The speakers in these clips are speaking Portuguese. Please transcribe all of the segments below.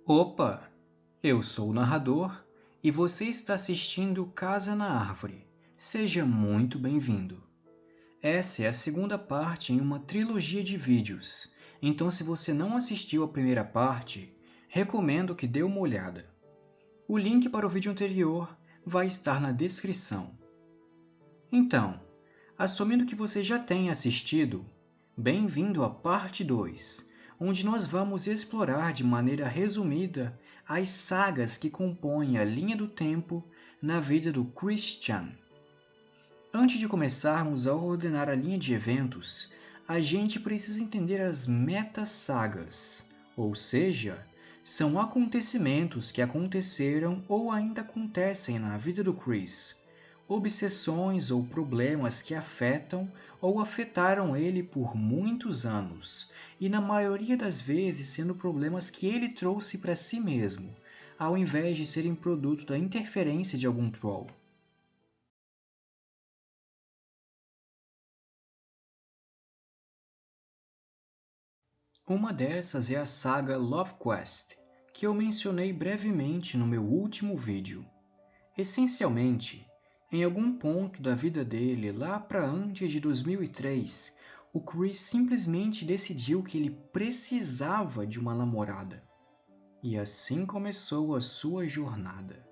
Opa! Eu sou o narrador e você está assistindo Casa na Árvore. Seja muito bem-vindo. Essa é a segunda parte em uma trilogia de vídeos, então se você não assistiu a primeira parte, recomendo que dê uma olhada. O link para o vídeo anterior vai estar na descrição. Então, assumindo que você já tenha assistido, bem-vindo à parte 2, onde nós vamos explorar de maneira resumida as sagas que compõem a linha do tempo na vida do Christian. Antes de começarmos a ordenar a linha de eventos, a gente precisa entender as meta-sagas, ou seja, são acontecimentos que aconteceram ou ainda acontecem na vida do Chris, obsessões ou problemas que afetam ou afetaram ele por muitos anos, e na maioria das vezes sendo problemas que ele trouxe para si mesmo, ao invés de serem produto da interferência de algum troll. Uma dessas é a saga LoveQuest, que eu mencionei brevemente no meu último vídeo. Essencialmente, em algum ponto da vida dele, lá para antes de 2003, o Chris simplesmente decidiu que ele precisava de uma namorada. E assim começou a sua jornada.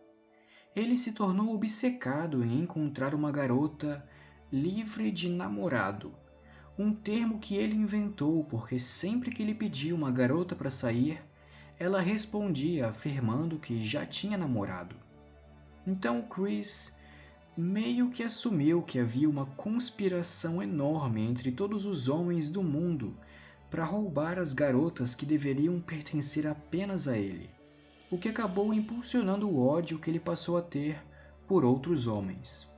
Ele se tornou obcecado em encontrar uma garota livre de namorado, um termo que ele inventou porque sempre que ele pedia uma garota para sair, ela respondia afirmando que já tinha namorado. Então Chris meio que assumiu que havia uma conspiração enorme entre todos os homens do mundo para roubar as garotas que deveriam pertencer apenas a ele, o que acabou impulsionando o ódio que ele passou a ter por outros homens.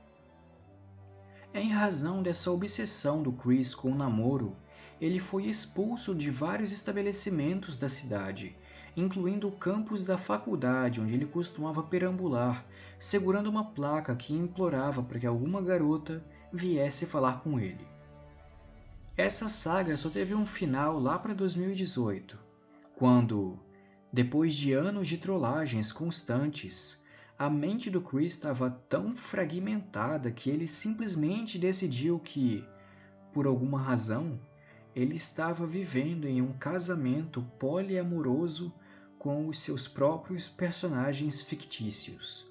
Em razão dessa obsessão do Chris com o namoro, ele foi expulso de vários estabelecimentos da cidade, incluindo o campus da faculdade onde ele costumava perambular, segurando uma placa que implorava para que alguma garota viesse falar com ele. Essa saga só teve um final lá para 2018, quando, depois de anos de trollagens constantes, a mente do Chris estava tão fragmentada que ele simplesmente decidiu que, por alguma razão, ele estava vivendo em um casamento poliamoroso com os seus próprios personagens fictícios.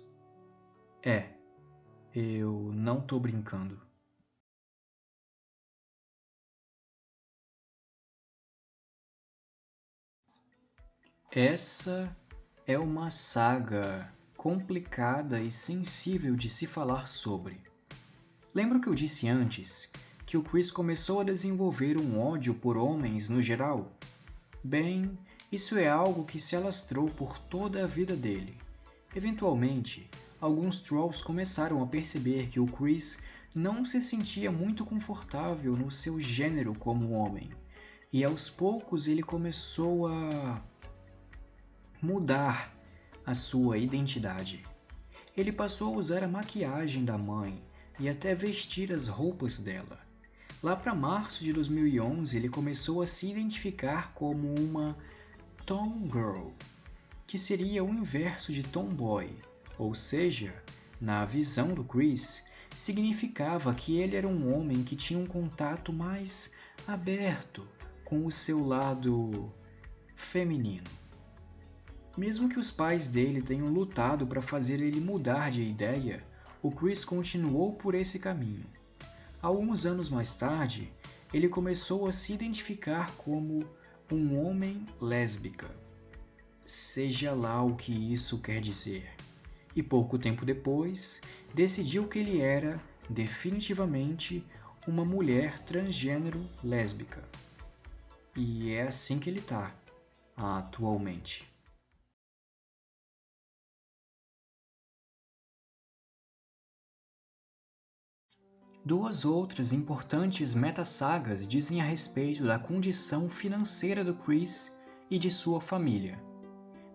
Eu não tô brincando. Essa é uma saga complicada e sensível de se falar sobre. Lembra que eu disse antes que o Chris começou a desenvolver um ódio por homens no geral? Bem, isso é algo que se alastrou por toda a vida dele. Eventualmente, alguns trolls começaram a perceber que o Chris não se sentia muito confortável no seu gênero como homem, e aos poucos ele começou a mudar a sua identidade. Ele passou a usar a maquiagem da mãe e até vestir as roupas dela. Lá para março de 2011, ele começou a se identificar como uma Tomgirl, que seria o inverso de Tomboy, ou seja, na visão do Chris, significava que ele era um homem que tinha um contato mais aberto com o seu lado feminino. Mesmo que os pais dele tenham lutado para fazer ele mudar de ideia, o Chris continuou por esse caminho. Alguns anos mais tarde, ele começou a se identificar como um homem lésbica, seja lá o que isso quer dizer. E pouco tempo depois, decidiu que ele era, definitivamente, uma mulher transgênero lésbica. E é assim que ele está, atualmente. Duas outras importantes meta-sagas dizem a respeito da condição financeira do Chris e de sua família.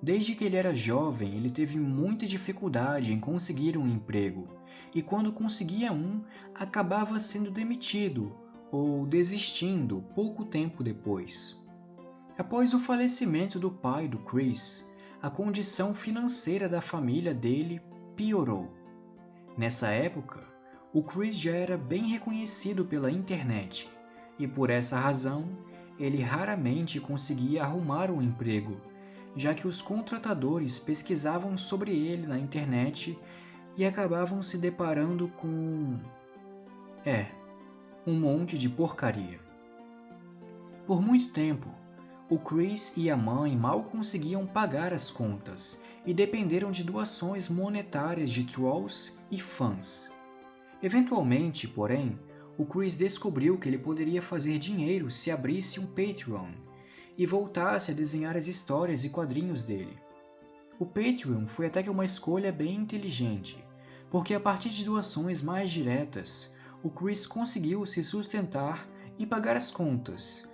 Desde que ele era jovem, ele teve muita dificuldade em conseguir um emprego, e quando conseguia um, acabava sendo demitido ou desistindo pouco tempo depois. Após o falecimento do pai do Chris, a condição financeira da família dele piorou. Nessa época, o Chris já era bem reconhecido pela internet e, por essa razão, ele raramente conseguia arrumar um emprego, já que os contratadores pesquisavam sobre ele na internet e acabavam se deparando com... um monte de porcaria. Por muito tempo, o Chris e a mãe mal conseguiam pagar as contas e dependeram de doações monetárias de trolls e fãs. Eventualmente, porém, o Chris descobriu que ele poderia fazer dinheiro se abrisse um Patreon e voltasse a desenhar as histórias e quadrinhos dele. O Patreon foi até que uma escolha bem inteligente, porque a partir de doações mais diretas, o Chris conseguiu se sustentar e pagar as contas,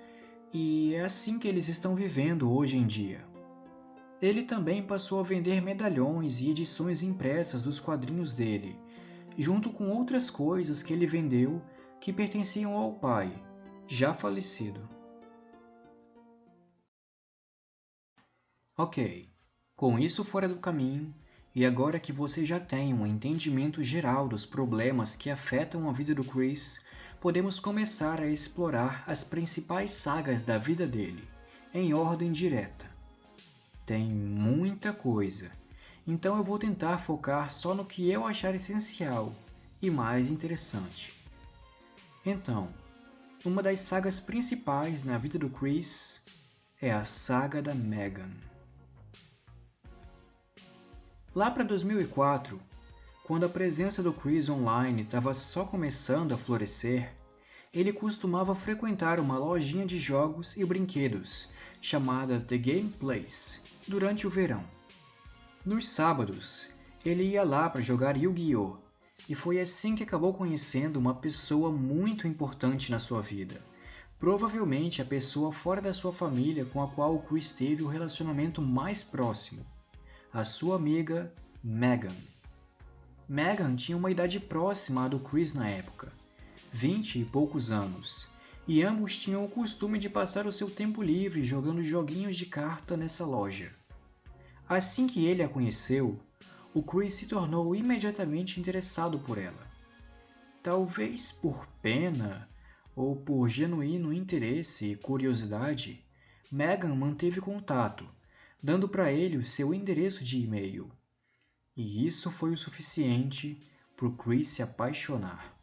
e é assim que eles estão vivendo hoje em dia. Ele também passou a vender medalhões e edições impressas dos quadrinhos dele, junto com outras coisas que ele vendeu que pertenciam ao pai, já falecido. Ok, com isso fora do caminho, e agora que você já tem um entendimento geral dos problemas que afetam a vida do Chris, podemos começar a explorar as principais sagas da vida dele, em ordem direta. Tem muita coisa, então eu vou tentar focar só no que eu achar essencial e mais interessante. Então, uma das sagas principais na vida do Chris é a saga da Megan. Lá para 2004, quando a presença do Chris online estava só começando a florescer, ele costumava frequentar uma lojinha de jogos e brinquedos chamada The Game Place durante o verão. Nos sábados, ele ia lá para jogar Yu-Gi-Oh! E foi assim que acabou conhecendo uma pessoa muito importante na sua vida. Provavelmente a pessoa fora da sua família com a qual o Chris teve o relacionamento mais próximo. A sua amiga Megan. Megan tinha uma idade próxima à do Chris na época, 20 e poucos anos, e ambos tinham o costume de passar o seu tempo livre jogando joguinhos de carta nessa loja. Assim que ele a conheceu, o Chris se tornou imediatamente interessado por ela. Talvez por pena ou por genuíno interesse e curiosidade, Megan manteve contato, dando para ele o seu endereço de e-mail. E isso foi o suficiente para o Chris se apaixonar.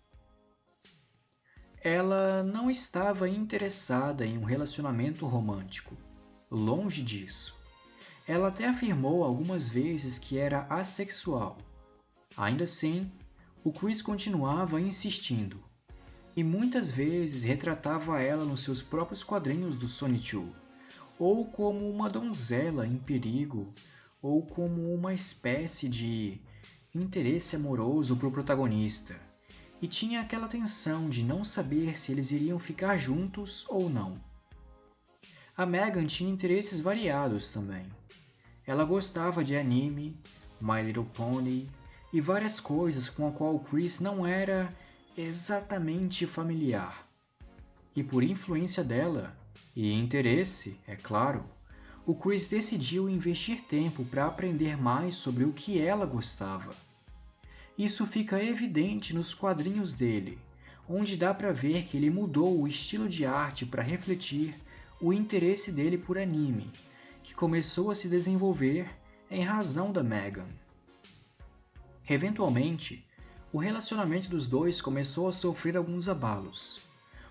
Ela não estava interessada em um relacionamento romântico. Longe disso. Ela até afirmou algumas vezes que era assexual. Ainda assim, o Chris continuava insistindo, e muitas vezes retratava ela nos seus próprios quadrinhos do Sonic 2, ou como uma donzela em perigo, ou como uma espécie de interesse amoroso para o protagonista, e tinha aquela tensão de não saber se eles iriam ficar juntos ou não. A Megan tinha interesses variados também. Ela gostava de anime, My Little Pony e várias coisas com a qual o Chris não era exatamente familiar. E por influência dela, e interesse, é claro, o Chris decidiu investir tempo para aprender mais sobre o que ela gostava. Isso fica evidente nos quadrinhos dele, onde dá para ver que ele mudou o estilo de arte para refletir o interesse dele por anime, que começou a se desenvolver em razão da Megan. Eventualmente, o relacionamento dos dois começou a sofrer alguns abalos.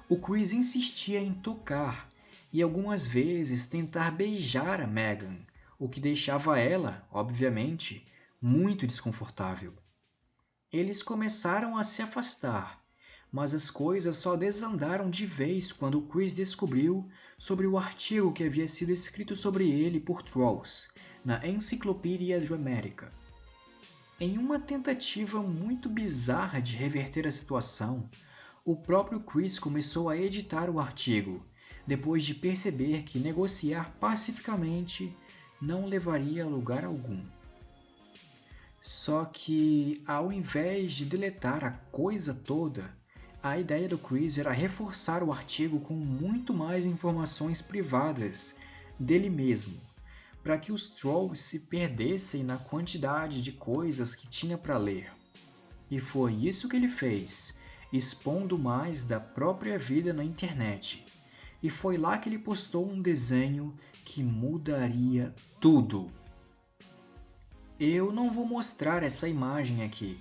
O Chris insistia em tocar e algumas vezes tentar beijar a Megan, o que deixava ela, obviamente, muito desconfortável. Eles começaram a se afastar, mas as coisas só desandaram de vez quando o Chris descobriu sobre o artigo que havia sido escrito sobre ele por trolls na Encyclopedia Dramérica. Em uma tentativa muito bizarra de reverter a situação, o próprio Chris começou a editar o artigo, depois de perceber que negociar pacificamente não levaria a lugar algum. Só que, ao invés de deletar a coisa toda, a ideia do Chris era reforçar o artigo com muito mais informações privadas dele mesmo, para que os trolls se perdessem na quantidade de coisas que tinha para ler. E foi isso que ele fez, expondo mais da própria vida na internet. E foi lá que ele postou um desenho que mudaria tudo. Eu não vou mostrar essa imagem aqui,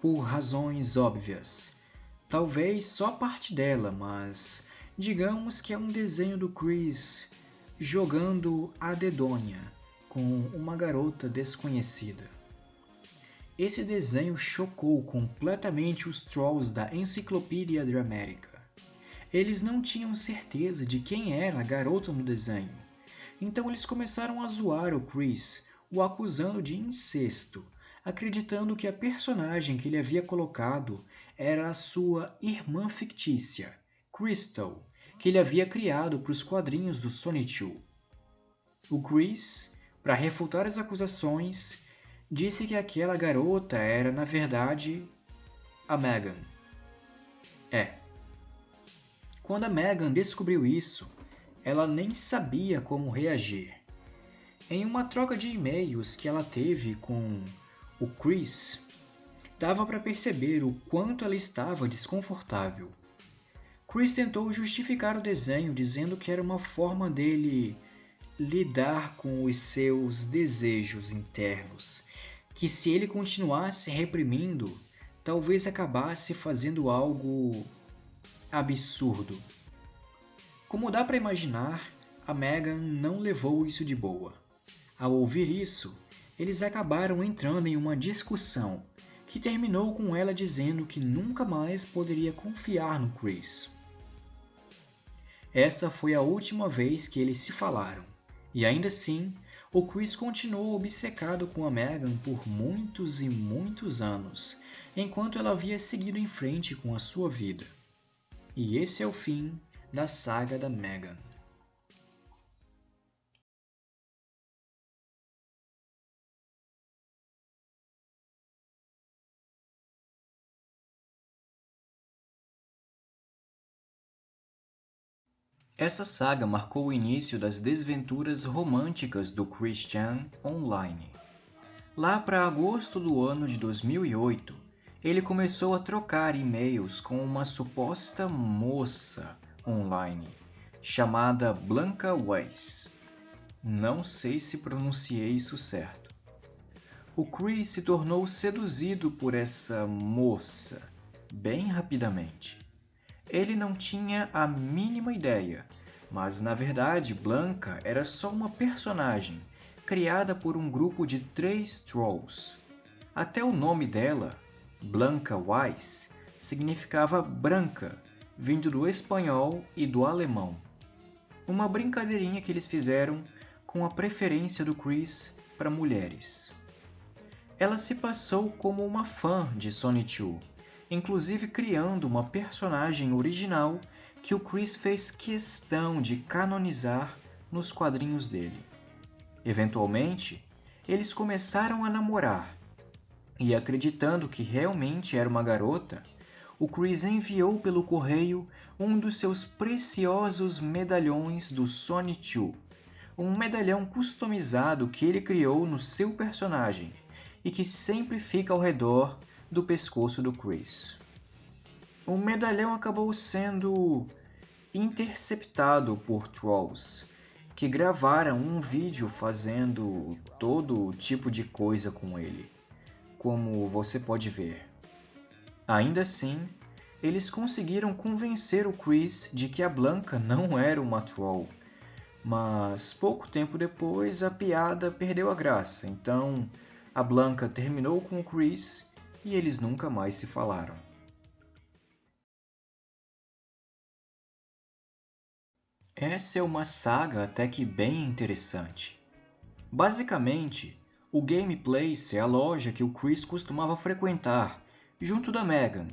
por razões óbvias. Talvez só parte dela, mas digamos que é um desenho do Chris jogando a dedonha com uma garota desconhecida. Esse desenho chocou completamente os trolls da Enciclopédia Dramática. Eles não tinham certeza de quem era a garota no desenho, então eles começaram a zoar o Chris, o acusando de incesto, acreditando que a personagem que ele havia colocado era a sua irmã fictícia, Crystal, que ele havia criado para os quadrinhos do Sonic 2. O Chris, para refutar as acusações, disse que aquela garota era, na verdade, a Megan. Quando a Megan descobriu isso, ela nem sabia como reagir. Em uma troca de e-mails que ela teve com o Chris, dava para perceber o quanto ela estava desconfortável. Chris tentou justificar o desenho dizendo que era uma forma dele lidar com os seus desejos internos, que se ele continuasse reprimindo, talvez acabasse fazendo algo absurdo. Como dá para imaginar, a Megan não levou isso de boa. Ao ouvir isso, eles acabaram entrando em uma discussão que terminou com ela dizendo que nunca mais poderia confiar no Chris. Essa foi a última vez que eles se falaram, e ainda assim, o Chris continuou obcecado com a Megan por muitos e muitos anos, enquanto ela havia seguido em frente com a sua vida. E esse é o fim da saga da Megan. Essa saga marcou o início das desventuras românticas do Christian online. Lá para agosto do ano de 2008, ele começou a trocar e-mails com uma suposta moça online, chamada Blanca Weiss. Não sei se pronunciei isso certo. O Chris se tornou seduzido por essa moça bem rapidamente. Ele não tinha a mínima ideia, mas na verdade Blanca era só uma personagem criada por um grupo de 3 trolls. Até o nome dela, Blanca Weiss, significava branca, vindo do espanhol e do alemão. Uma brincadeirinha que eles fizeram com a preferência do Chris para mulheres. Ela se passou como uma fã de Sonic 2, inclusive criando uma personagem original que o Chris fez questão de canonizar nos quadrinhos dele. Eventualmente, eles começaram a namorar, e acreditando que realmente era uma garota, o Chris enviou pelo correio um dos seus preciosos medalhões do Sonic 2, um medalhão customizado que ele criou no seu personagem e que sempre fica ao redor do pescoço do Chris. O medalhão acabou sendo interceptado por trolls, que gravaram um vídeo fazendo todo tipo de coisa com ele, como você pode ver. Ainda assim, eles conseguiram convencer o Chris de que a Blanca não era uma troll, mas pouco tempo depois a piada perdeu a graça, então a Blanca terminou com o Chris e eles nunca mais se falaram. Essa é uma saga até que bem interessante. Basicamente, o Game Place é a loja que o Chris costumava frequentar, junto da Megan,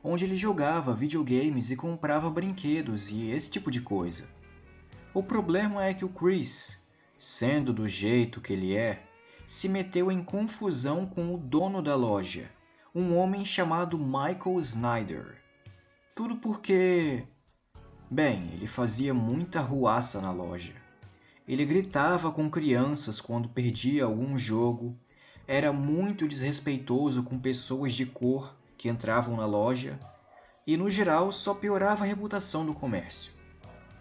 onde ele jogava videogames e comprava brinquedos e esse tipo de coisa. O problema é que o Chris, sendo do jeito que ele é, se meteu em confusão com o dono da loja, um homem chamado Michael Snyder. Tudo porque... bem, ele fazia muita ruaça na loja. Ele gritava com crianças quando perdia algum jogo, era muito desrespeitoso com pessoas de cor que entravam na loja e, no geral, só piorava a reputação do comércio.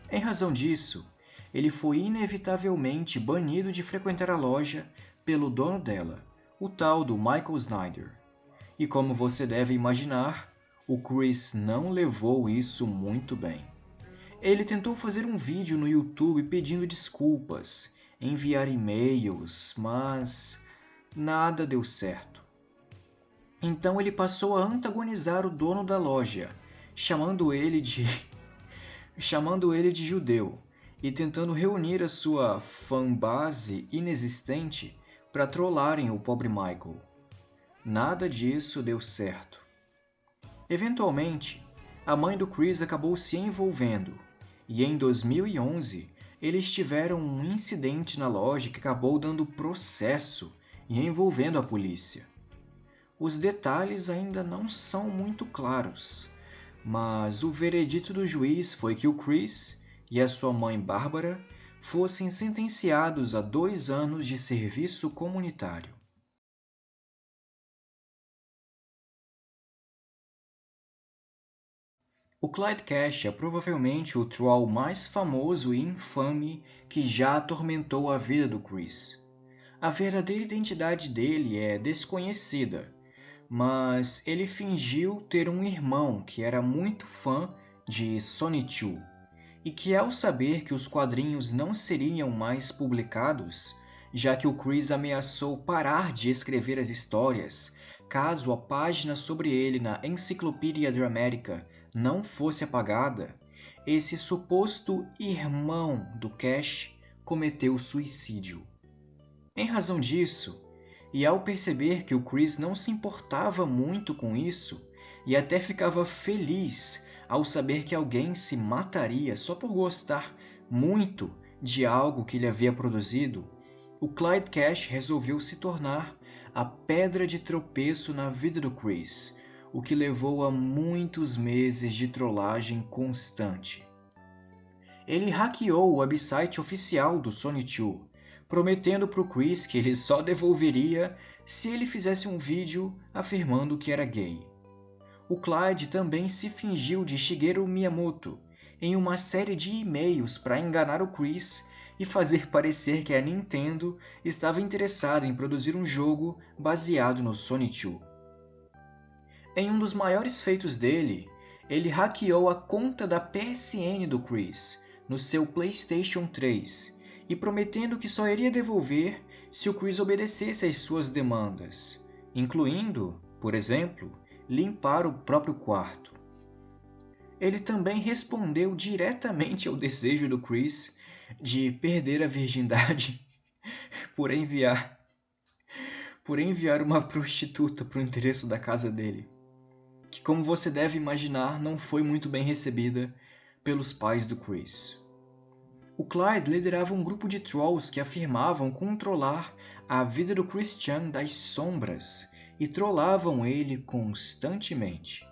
Em razão disso, ele foi inevitavelmente banido de frequentar a loja pelo dono dela, o tal do Michael Snyder. E como você deve imaginar, o Chris não levou isso muito bem. Ele tentou fazer um vídeo no YouTube pedindo desculpas, enviar e-mails, mas nada deu certo. Então ele passou a antagonizar o dono da loja, chamando ele de judeu e tentando reunir a sua fanbase inexistente para trollarem o pobre Michael. Nada disso deu certo. Eventualmente, a mãe do Chris acabou se envolvendo e em 2011 eles tiveram um incidente na loja que acabou dando processo e envolvendo a polícia. Os detalhes ainda não são muito claros, mas o veredito do juiz foi que o Chris e a sua mãe Bárbara fossem sentenciados a 2 anos de serviço comunitário. O Clyde Cash é provavelmente o troll mais famoso e infame que já atormentou a vida do Chris. A verdadeira identidade dele é desconhecida, mas ele fingiu ter um irmão que era muito fã de Sonichu, e que ao saber que os quadrinhos não seriam mais publicados, já que o Chris ameaçou parar de escrever as histórias caso a página sobre ele na Enciclopédia Dramérica não fosse apagada, esse suposto irmão do Cash cometeu suicídio. Em razão disso, e ao perceber que o Chris não se importava muito com isso, e até ficava feliz ao saber que alguém se mataria só por gostar muito de algo que ele havia produzido, o Clyde Cash resolveu se tornar a pedra de tropeço na vida do Chris, o que levou a muitos meses de trollagem constante. Ele hackeou o website oficial do Sonichu, prometendo para o Chris que ele só devolveria se ele fizesse um vídeo afirmando que era gay. O Clyde também se fingiu de Shigeru Miyamoto em uma série de e-mails para enganar o Chris e fazer parecer que a Nintendo estava interessada em produzir um jogo baseado no Sonichu. Em um dos maiores feitos dele, ele hackeou a conta da PSN do Chris no seu PlayStation 3 e prometendo que só iria devolver se o Chris obedecesse às suas demandas, incluindo, por exemplo, limpar o próprio quarto. Ele também respondeu diretamente ao desejo do Chris de perder a virgindade por enviar uma prostituta para o endereço da casa dele, que, como você deve imaginar, não foi muito bem recebida pelos pais do Chris. O Clyde liderava um grupo de trolls que afirmavam controlar a vida do Chris Chan das sombras e trollavam ele constantemente.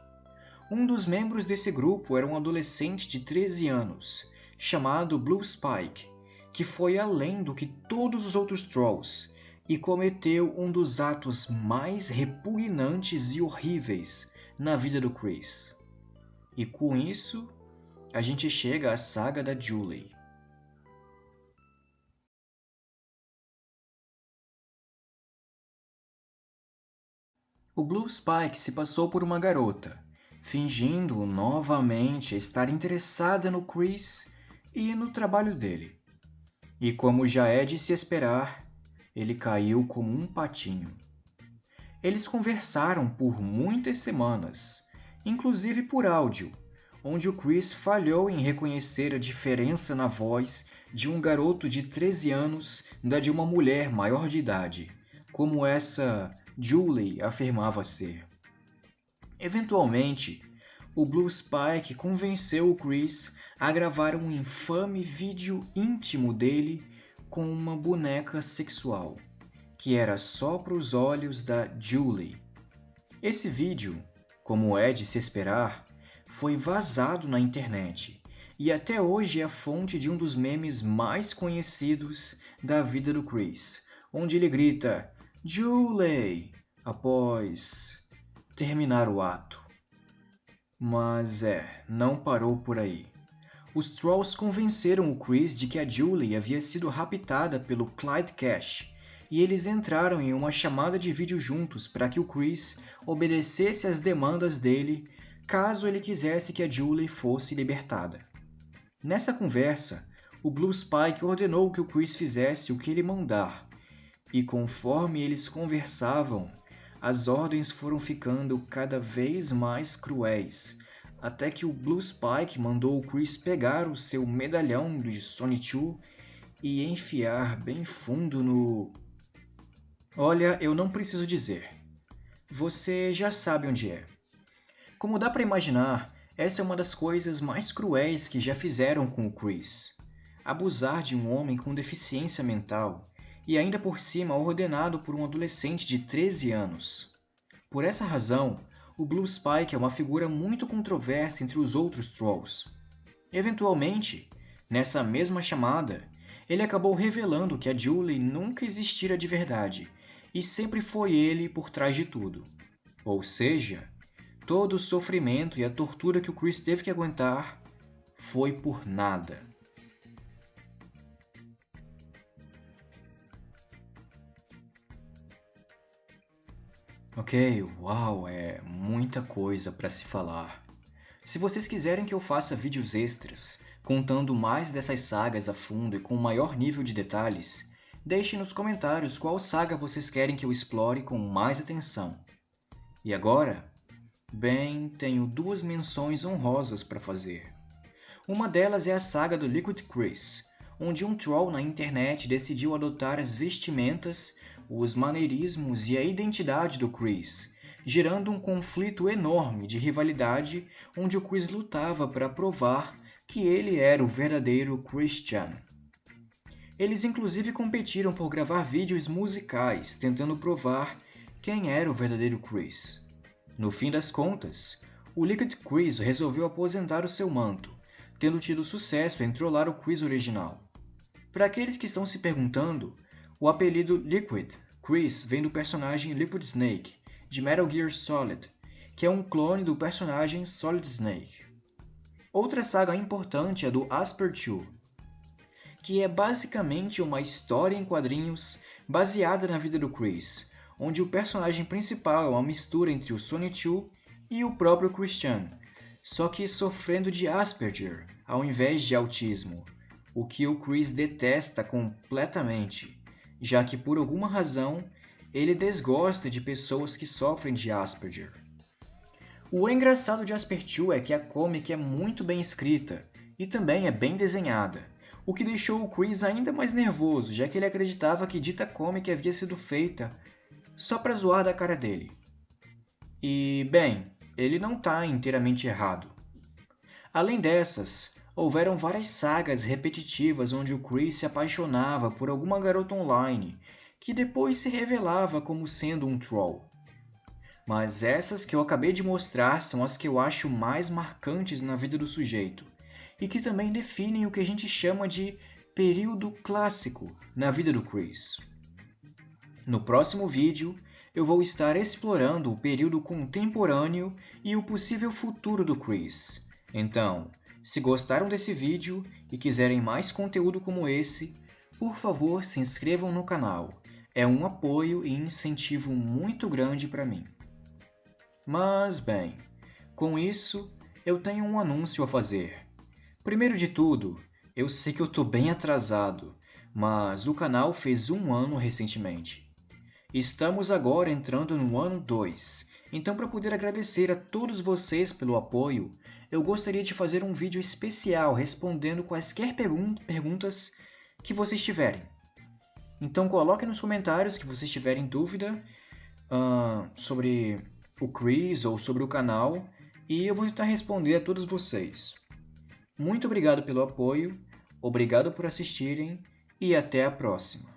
Um dos membros desse grupo era um adolescente de 13 anos, chamado Blue Spike, que foi além do que todos os outros trolls e cometeu um dos atos mais repugnantes e horríveis na vida do Chris. E com isso, a gente chega à saga da Julie. O Blue Spike se passou por uma garota, fingindo novamente estar interessada no Chris e no trabalho dele. E como já é de se esperar, ele caiu como um patinho. Eles conversaram por muitas semanas, inclusive por áudio, onde o Chris falhou em reconhecer a diferença na voz de um garoto de 13 anos da de uma mulher maior de idade, como essa Julie afirmava ser. Eventualmente, o Blue Spike convenceu o Chris a gravar um infame vídeo íntimo dele com uma boneca sexual, que era só para os olhos da Julie. Esse vídeo, como é de se esperar, foi vazado na internet e até hoje é a fonte de um dos memes mais conhecidos da vida do Chris, onde ele grita "Julie" após terminar o ato. Mas não parou por aí. Os Trolls convenceram o Chris de que a Julie havia sido raptada pelo Clyde Cash, e eles entraram em uma chamada de vídeo juntos para que o Chris obedecesse às demandas dele caso ele quisesse que a Julie fosse libertada. Nessa conversa, o Blue Spike ordenou que o Chris fizesse o que ele mandar, e conforme eles conversavam, as ordens foram ficando cada vez mais cruéis, até que o Blue Spike mandou o Chris pegar o seu medalhão de Sonichu e enfiar bem fundo no... Olha, eu não preciso dizer. Você já sabe onde é. Como dá para imaginar, essa é uma das coisas mais cruéis que já fizeram com o Chris. Abusar de um homem com deficiência mental, e ainda por cima ordenado por um adolescente de 13 anos. Por essa razão, o Blue Spike é uma figura muito controversa entre os outros Trolls. Eventualmente, nessa mesma chamada, ele acabou revelando que a Julie nunca existira de verdade, e sempre foi ele por trás de tudo. Ou seja, todo o sofrimento e a tortura que o Chris teve que aguentar foi por nada. Ok, uau, é muita coisa para se falar. Se vocês quiserem que eu faça vídeos extras, contando mais dessas sagas a fundo e com maior nível de detalhes, deixem nos comentários qual saga vocês querem que eu explore com mais atenção. E agora? Bem, tenho duas menções honrosas para fazer. Uma delas é a saga do Liquid Chris, onde um troll na internet decidiu adotar as vestimentas, os maneirismos e a identidade do Chris, gerando um conflito enorme de rivalidade onde o Chris lutava para provar que ele era o verdadeiro Christian. Eles inclusive competiram por gravar vídeos musicais tentando provar quem era o verdadeiro Chris. No fim das contas, o Liquid Chris resolveu aposentar o seu manto, tendo tido sucesso em trollar o Chris original. Para aqueles que estão se perguntando, o apelido Liquid Chris vem do personagem Liquid Snake, de Metal Gear Solid, que é um clone do personagem Solid Snake. Outra saga importante é do Asper 2, que é basicamente uma história em quadrinhos baseada na vida do Chris, onde o personagem principal é uma mistura entre o Sonichu e o próprio Christian, só que sofrendo de Asperger ao invés de autismo, o que o Chris detesta completamente, já que por alguma razão ele desgosta de pessoas que sofrem de Asperger. O engraçado de Asper 2 é que a comic é muito bem escrita e também é bem desenhada, o que deixou o Chris ainda mais nervoso, já que ele acreditava que dita comic havia sido feita só para zoar da cara dele. E, bem, ele não está inteiramente errado. Além dessas, houveram várias sagas repetitivas onde o Chris se apaixonava por alguma garota online, que depois se revelava como sendo um troll. Mas essas que eu acabei de mostrar são as que eu acho mais marcantes na vida do sujeito, e que também definem o que a gente chama de período clássico na vida do Chris. No próximo vídeo, eu vou estar explorando o período contemporâneo e o possível futuro do Chris. Então, se gostaram desse vídeo e quiserem mais conteúdo como esse, por favor se inscrevam no canal. É um apoio e incentivo muito grande para mim. Mas, bem, com isso, eu tenho um anúncio a fazer. Primeiro de tudo, eu sei que eu estou bem atrasado, mas o canal fez 1 ano recentemente. Estamos agora entrando no ano 2, então para poder agradecer a todos vocês pelo apoio, eu gostaria de fazer um vídeo especial respondendo quaisquer perguntas que vocês tiverem. Então coloquem nos comentários que vocês tiverem dúvida sobre o Chris ou sobre o canal, e eu vou tentar responder a todos vocês. Muito obrigado pelo apoio, obrigado por assistirem e até a próxima.